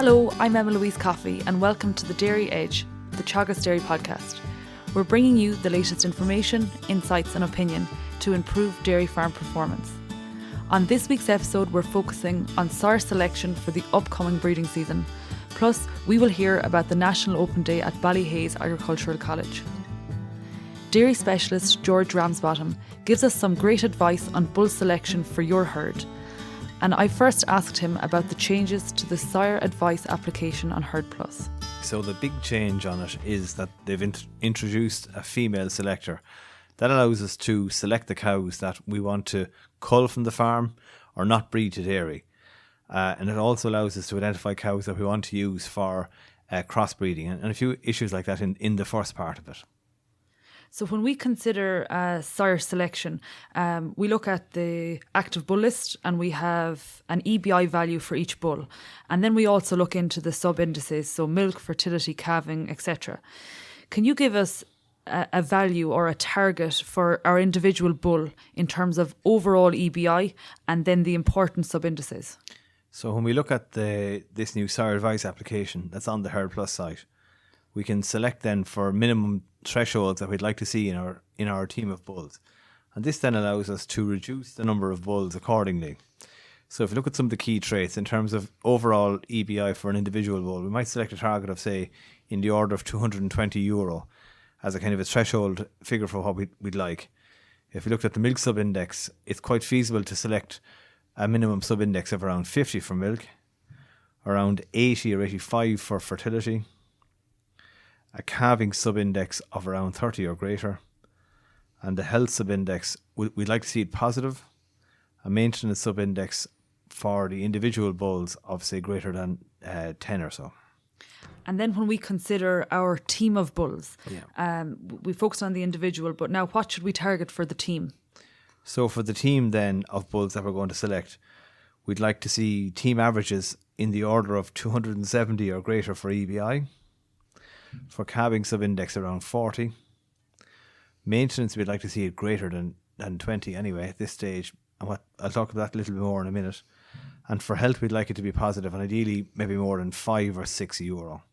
Hello, I'm Emma Louise Coffey and welcome to the Dairy Edge, the Teagasc Dairy podcast. We're bringing you the latest information, insights and opinion to improve dairy farm performance. On this week's episode, we're focusing on Sire selection for the upcoming breeding season. Plus, we will hear about the National Open Day at Ballyhaise Agricultural College. Dairy Specialist George Ramsbottom gives us some great advice on bull selection for your herd. And I first asked him about the changes to the Sire advice application on Herd Plus. So the big change on it is that they've introduced a female selector. That allows us to select the cows that we want to cull from the farm or not breed to dairy. And it also allows us to identify cows that we want to use for crossbreeding and a few issues like that in the first part of it. So when we consider Sire selection, we look at the active bull list and we have an EBI value for each bull. And then we also look into the sub-indices, so milk, fertility, calving, etc. Can you give us a value or a target for our individual bull in terms of overall EBI and then the important sub-indices? So when we look at this new Sire advice application that's on the Herd Plus site, we can select then for minimum thresholds that we'd like to see in our team of bulls. And this then allows us to reduce the number of bulls accordingly. So if you look at some of the key traits in terms of overall EBI for an individual bull, we might select a target of, say, in the order of €220 as a kind of a threshold figure for what we'd like. If we looked at the milk sub-index, it's quite feasible to select a minimum sub-index of around 50 for milk, around 80 or 85 for fertility, a calving sub-index of around 30 or greater, and the health sub-index, we'd like to see it positive, a maintenance sub-index for the individual bulls of, say, greater than 10 or so. And then when we consider our team of bulls, we focus on the individual, but now what should we target for the team? So for the team then of bulls that we're going to select, we'd like to see team averages in the order of 270 or greater for EBI, for calving sub-index around 40. Maintenance, we'd like to see it greater than 20 anyway at this stage. And I'll talk about that a little bit more in a minute. And for health, we'd like it to be positive and ideally maybe more than 5 or 6 euro.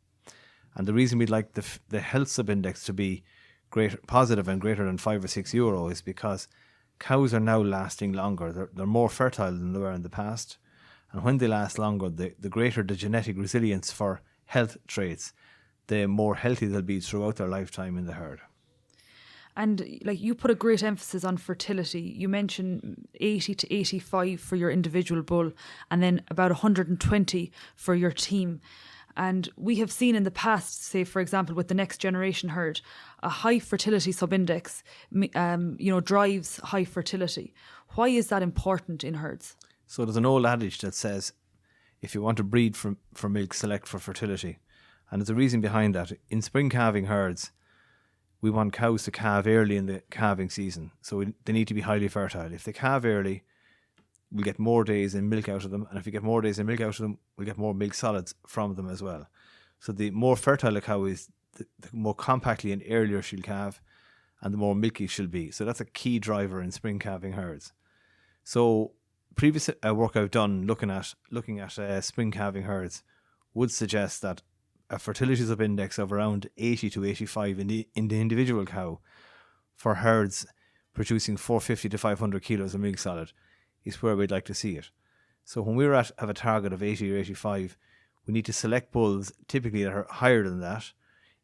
And the reason we'd like the health sub-index to be positive and greater than 5 or 6 euro is because cows are now lasting longer. They're more fertile than they were in the past. And when they last longer, the greater the genetic resilience for health traits, the more healthy they'll be throughout their lifetime in the herd. And like you put a great emphasis on fertility. You mentioned 80 to 85 for your individual bull and then about 120 for your team. And we have seen in the past, say, for example, with the next generation herd, a high fertility sub-index, drives high fertility. Why is that important in herds? So there's an old adage that says, if you want to breed for milk, select for fertility. And there's a reason behind that. In spring calving herds, we want cows to calve early in the calving season. So they need to be highly fertile. If they calve early, we'll get more days in milk out of them. And if we get more days in milk out of them, we'll get more milk solids from them as well. So the more fertile a cow is, the more compactly and earlier she'll calve and the more milky she'll be. So that's a key driver in spring calving herds. So previous work I've done looking at spring calving herds would suggest that a fertility sub-index of around 80 to 85 in the individual cow for herds producing 450 to 500 kilos of milk solid is where we'd like to see it. So when have a target of 80 or 85, we need to select bulls typically that are higher than that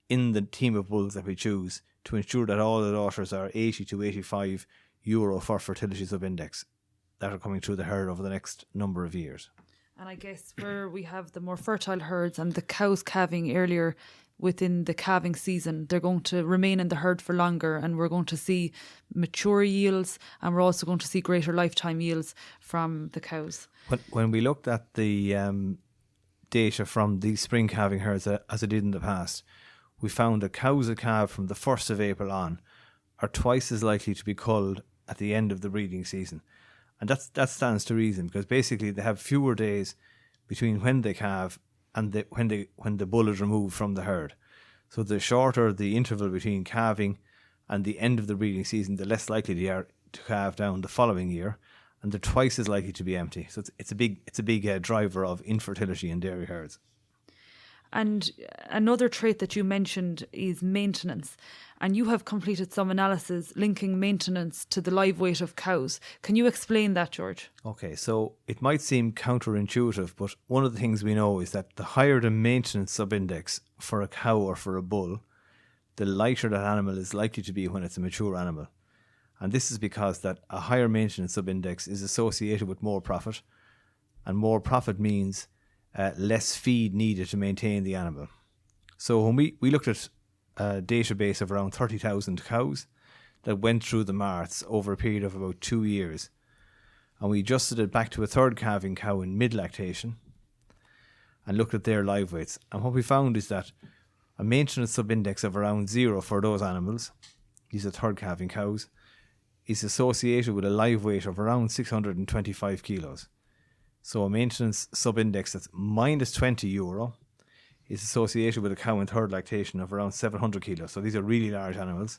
in the team of bulls that we choose to ensure that all the daughters are 80 to 85 euro for fertility sub-index that are coming through the herd over the next number of years. And I guess where we have the more fertile herds and the cows calving earlier within the calving season, they're going to remain in the herd for longer and we're going to see mature yields and we're also going to see greater lifetime yields from the cows. When we looked at the data from these spring calving herds as it did in the past, we found that cows that calve from the 1st of April on are twice as likely to be culled at the end of the breeding season. And that stands to reason because basically they have fewer days between when they calve and when the bull is removed from the herd. So the shorter the interval between calving and the end of the breeding season, the less likely they are to calve down the following year, and they're twice as likely to be empty. So it's a big driver of infertility in dairy herds. And another trait that you mentioned is maintenance. And you have completed some analysis linking maintenance to the live weight of cows. Can you explain that, George? Okay, so it might seem counterintuitive, but one of the things we know is that the higher the maintenance subindex for a cow or for a bull, the lighter that animal is likely to be when it's a mature animal. And this is because that a higher maintenance subindex is associated with more profit, and more profit means less feed needed to maintain the animal. So when we looked at a database of around 30,000 cows that went through the marts over a period of about 2 years, and we adjusted it back to a third calving cow in mid-lactation and looked at their live weights. And what we found is that a maintenance subindex of around 0 for those animals, these are third calving cows, is associated with a live weight of around 625 kilos. So a maintenance subindex that's minus 20 euro is associated with a cow in third lactation of around 700 kilos. So these are really large animals.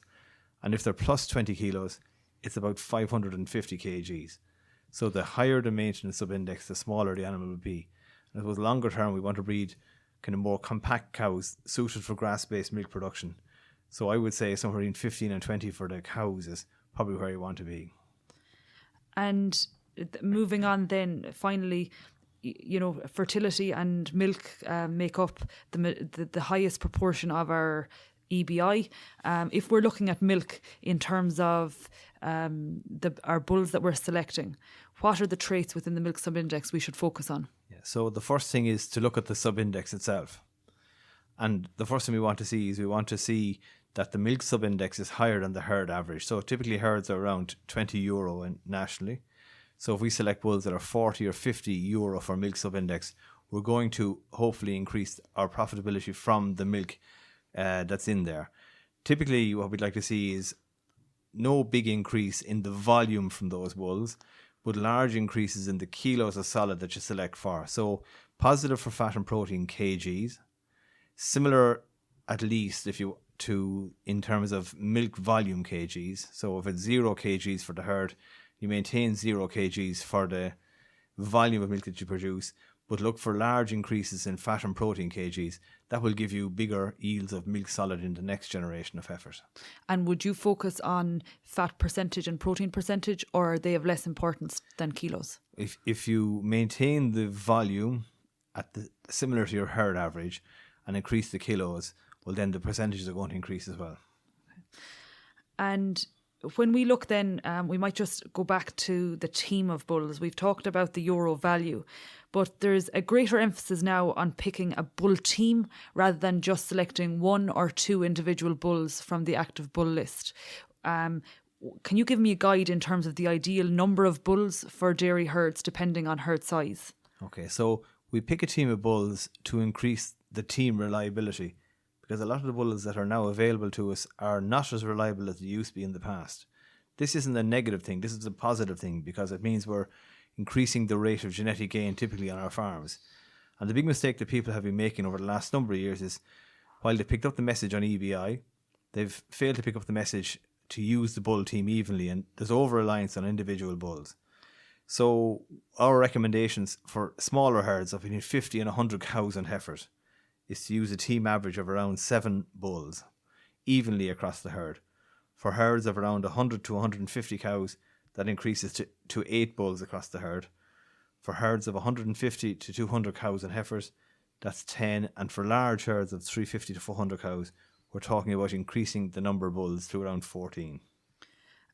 And if they're plus 20 kilos, it's about 550 kgs. So the higher the maintenance subindex, the smaller the animal would be. And I suppose longer term, we want to breed kind of more compact cows suited for grass-based milk production. So I would say somewhere between 15 and 20 for the cows is probably where you want to be. And moving on then, finally, fertility and milk make up the highest proportion of our EBI. If we're looking at milk in terms of our bulls that we're selecting, what are the traits within the milk subindex we should focus on? Yeah, so the first thing is to look at the subindex itself. And the first thing we want to see that the milk subindex is higher than the herd average. So typically herds are around 20 euro nationally. So if we select bulls that are 40 or 50 euro for milk subindex, we're going to hopefully increase our profitability from the milk that's in there. Typically, what we'd like to see is no big increase in the volume from those bulls, but large increases in the kilos of solid that you select for. So positive for fat and protein kgs, similar at least in terms of milk volume kgs. So if it's 0 kgs for the herd, you maintain 0 kgs for the volume of milk that you produce, but look for large increases in fat and protein kgs. That will give you bigger yields of milk solid in the next generation of heifers. And would you focus on fat percentage and protein percentage, or are they of less importance than kilos? If you maintain the volume similar to your herd average and increase the kilos, well, then the percentages are going to increase as well. And when we look then, we might just go back to the team of bulls. We've talked about the euro value, but there's a greater emphasis now on picking a bull team rather than just selecting 1 or 2 individual bulls from the active bull list. Can you give me a guide in terms of the ideal number of bulls for dairy herds depending on herd size? Okay, so we pick a team of bulls to increase the team reliability, because a lot of the bulls that are now available to us are not as reliable as they used to be in the past. This isn't a negative thing, this is a positive thing, because it means we're increasing the rate of genetic gain typically on our farms. And the big mistake that people have been making over the last number of years is, while they picked up the message on EBI, they've failed to pick up the message to use the bull team evenly, and there's over-reliance on individual bulls. So our recommendations for smaller herds of between 50 and 100 cows and heifers is to use a team average of around 7 bulls evenly across the herd. For herds of around 100 to 150 cows, that increases to 8 bulls across the herd. For herds of 150 to 200 cows and heifers, that's 10. And for large herds of 350 to 400 cows, we're talking about increasing the number of bulls to around 14.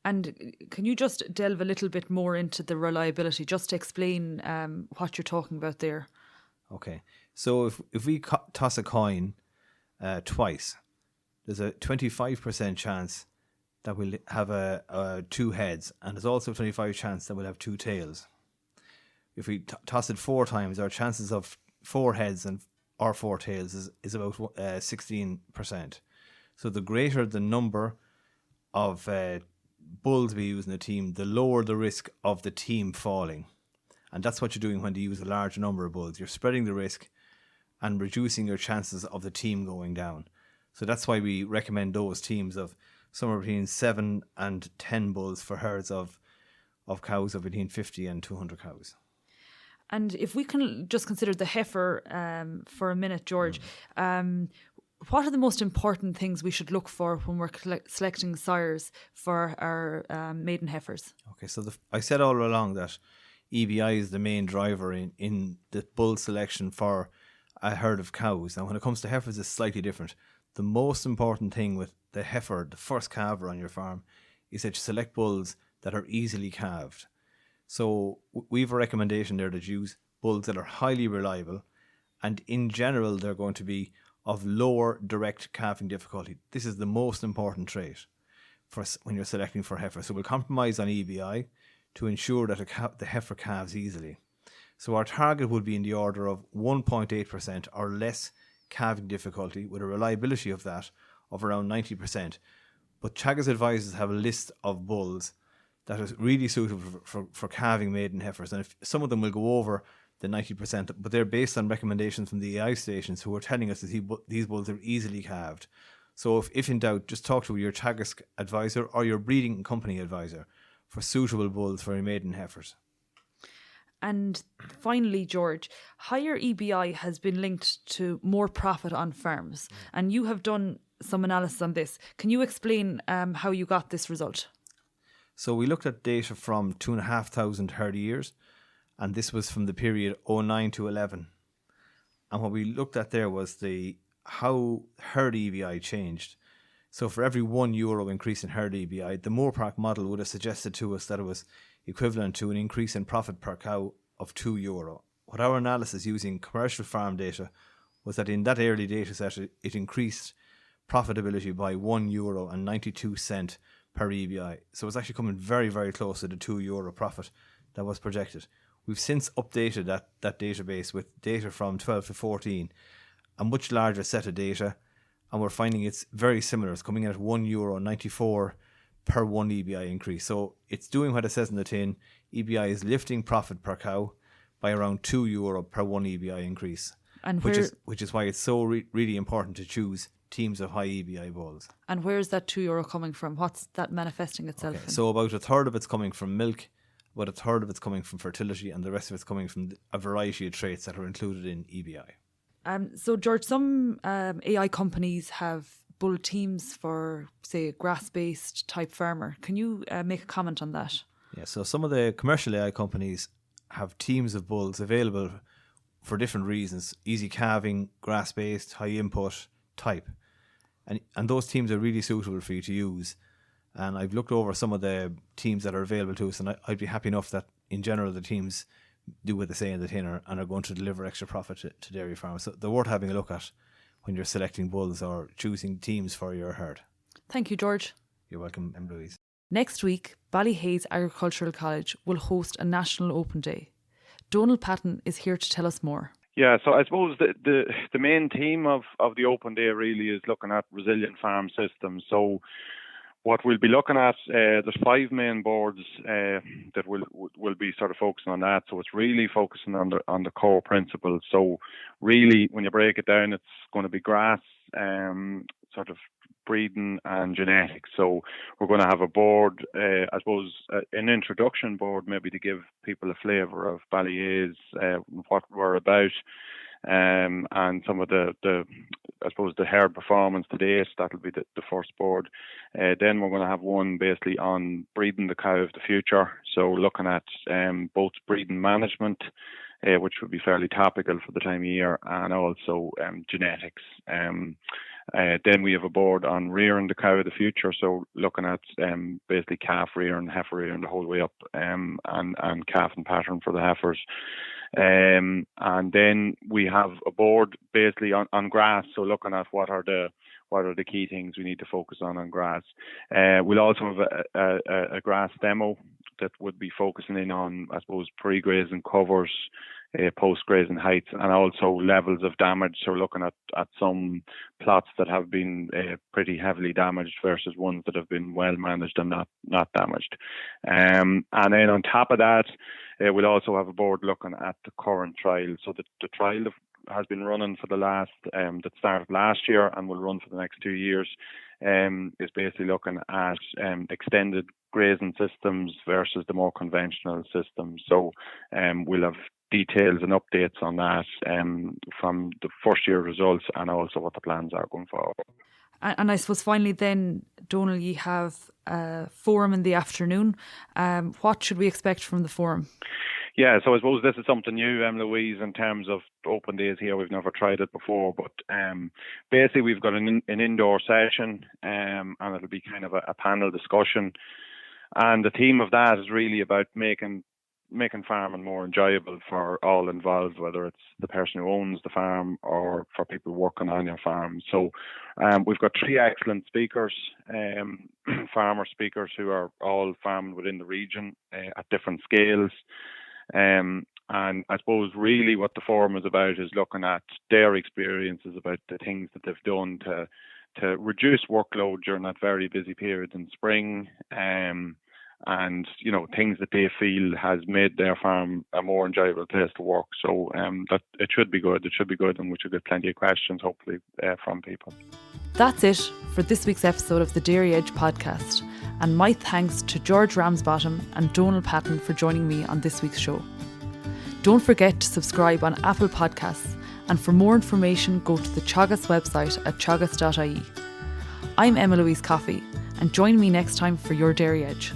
And can you just delve a little bit more into the reliability, just to explain what you're talking about there? Okay, so if we toss a coin twice, there's a 25% chance that we'll have 2 heads, and there's also a 25% chance that we'll have 2 tails. If we toss it 4 times, our chances of 4 heads or 4 tails is about 16%. So the greater the number of bulls we use in a team, the lower the risk of the team falling. And that's what you're doing when you use a large number of bulls. You're spreading the risk and reducing your chances of the team going down. So that's why we recommend those teams of somewhere between 7 and 10 bulls for herds of cows of between 50 and 200 cows. And if we can just consider the heifer for a minute, George, what are the most important things we should look for when we're selecting sires for our maiden heifers? Okay, so I said all along that EBI is the main driver in the bull selection for a herd of cows. Now, when it comes to heifers, it's slightly different. The most important thing with the heifer, the first calver on your farm, is that you select bulls that are easily calved. So we have a recommendation there to use bulls that are highly reliable, and in general they're going to be of lower direct calving difficulty. This is the most important trait for when you're selecting for heifer. So we'll compromise on EBI to ensure that the heifer calves easily. So our target would be in the order of 1.8% or less calving difficulty, with a reliability of that of around 90%. But Teagasc advisors have a list of bulls that is really suitable for calving maiden heifers, and if some of them will go over the 90%, but they're based on recommendations from the AI stations who are telling us that these bulls are easily calved. So if in doubt, just talk to your Teagasc advisor or your breeding company advisor for suitable bulls for your maiden heifers. And finally, George, higher EBI has been linked to more profit on farms, and you have done some analysis on this. Can you explain how you got this result? So we looked at data from 2,500 herd years, and this was from the period 09 to 11. And what we looked at there was how herd EBI changed. So for every €1 increase in herd EBI, the Moorpark model would have suggested to us that it was equivalent to an increase in profit per cow of €2. What our analysis using commercial farm data was that in that early data set, it increased profitability by €1.92 per EBI. So it's actually coming very, very close to the €2 profit that was projected. We've since updated that database with data from 12 to 14, a much larger set of data, and we're finding it's very similar. It's coming in at €1.94 per 1 EBI increase. So it's doing what it says in the tin. EBI is lifting profit per cow by around €2 per 1 EBI increase, and which is why it's so really important to choose teams of high EBI bulls. And where is that €2 coming from? What's that manifesting itself in? So about a third of it's coming from milk, about a third of it's coming from fertility, and the rest of it's coming from a variety of traits that are included in EBI. So George, some AI companies have bull teams for, say, a grass-based type farmer. Can you make a comment on that? Yeah, so some of the commercial AI companies have teams of bulls available for different reasons: easy calving, grass-based, high input type. And those teams are really suitable for you to use. And I've looked over some of the teams that are available to us, and I'd be happy enough that in general the teams do what they say in the tin and are going to deliver extra profit to dairy farmers. So they're worth having a look at when you're selecting bulls or choosing teams for your herd. Thank you, George. You're welcome, Louise. Next week, Ballyhaise Agricultural College will host a National Open Day. Donal Patton is here to tell us more. Yeah, so I suppose the main theme of the Open Day really is looking at resilient farm systems. So what we'll be looking at, there's 5 main boards that will be sort of focusing on that. So it's really focusing on the core principles. So really, when you break it down, it's going to be grass, sort of breeding and genetics. So we're going to have a board, I suppose, an introduction board, maybe to give people a flavour of Ballyhaise, what we're about, and some of the I suppose the herd performance to date. That'll be the first board. Then we're going to have one basically on breeding the cow of the future. So looking at both breeding management, which would be fairly topical for the time of year, and also genetics. Then we have a board on rearing the cow of the future, so looking at basically calf rearing, heifer rearing the whole way up, and calving pattern for the heifers. And then we have a board basically on grass, so looking at what are the key things we need to focus on grass. We'll also have a grass demo that would be focusing in on, I suppose, pre-grazing covers, post-grazing heights, and also levels of damage. So looking at some plots that have been pretty heavily damaged versus ones that have been well managed and not damaged. And then on top of that, we'll also have a board looking at the current trial. So the trial has been running for the last, that started last year and will run for the next 2 years, is basically looking at extended grazing systems versus the more conventional systems. So we'll have details and updates on that from the first year results and also what the plans are going forward. And I suppose finally then, Donal, you have a forum in the afternoon. What should we expect from the forum? Yeah, so I suppose this is something new, Louise, in terms of open days here. We've never tried it before, but basically we've got an indoor session and it'll be kind of a panel discussion. And the theme of that is really about making farming more enjoyable for all involved, whether it's the person who owns the farm or for people working on your farm. So we've got 3 excellent speakers, farmer speakers who are all farming within the region at different scales. And I suppose really what the forum is about is looking at their experiences, about the things that they've done to reduce workload during that very busy period in spring, and things that they feel has made their farm a more enjoyable place to work. So that it should be good. It should be good, and we should get plenty of questions hopefully from people. That's it for this week's episode of the Dairy Edge podcast, and my thanks to George Ramsbottom and Donal Patton for joining me on this week's show. Don't forget to subscribe on Apple Podcasts, and for more information go to the Teagasc website at teagasc.ie. I'm Emma Louise Coffey, and join me next time for your Dairy Edge.